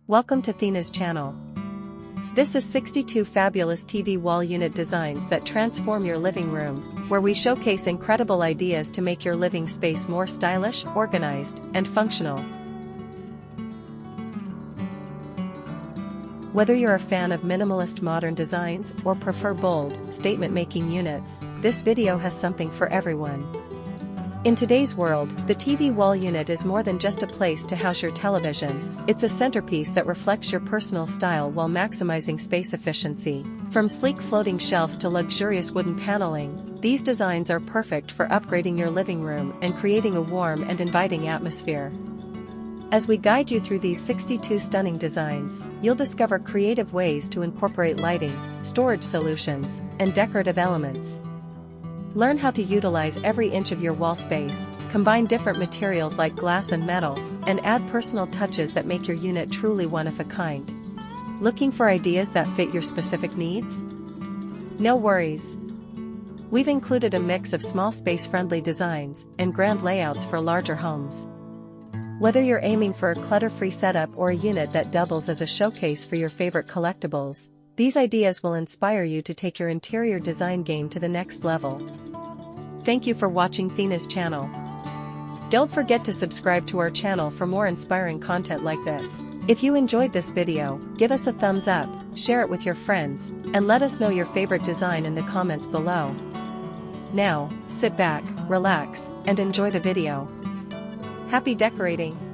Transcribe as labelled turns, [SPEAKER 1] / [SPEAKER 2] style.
[SPEAKER 1] Welcome to Thenas Channel. This is 62 fabulous TV wall unit designs that transform your living room, where we showcase incredible ideas to make your living space more stylish, organized, and functional. Whether you're a fan of minimalist modern designs or prefer bold, statement-making units, this video has something for everyone. In today's world, the TV wall unit is more than just a place to house your television, it's a centerpiece that reflects your personal style while maximizing space efficiency. From sleek floating shelves to luxurious wooden paneling, these designs are perfect for upgrading your living room and creating a warm and inviting atmosphere. As we guide you through these 62 stunning designs, you'll discover creative ways to incorporate lighting, storage solutions, and decorative elements. Learn how to utilize every inch of your wall space, combine different materials like glass and metal, and add personal touches that make your unit truly one of a kind. Looking for ideas that fit your specific needs? No worries. We've included a mix of small space-friendly designs and grand layouts for larger homes. Whether you're aiming for a clutter-free setup or a unit that doubles as a showcase for your favorite collectibles, these ideas will inspire you to take your interior design game to the next level. Thank you for watching Thenas Channel. Don't forget to subscribe to our channel for more inspiring content like this. If you enjoyed this video, give us a thumbs up, share it with your friends, and let us know your favorite design in the comments below. Now, sit back, relax, and enjoy the video. Happy decorating!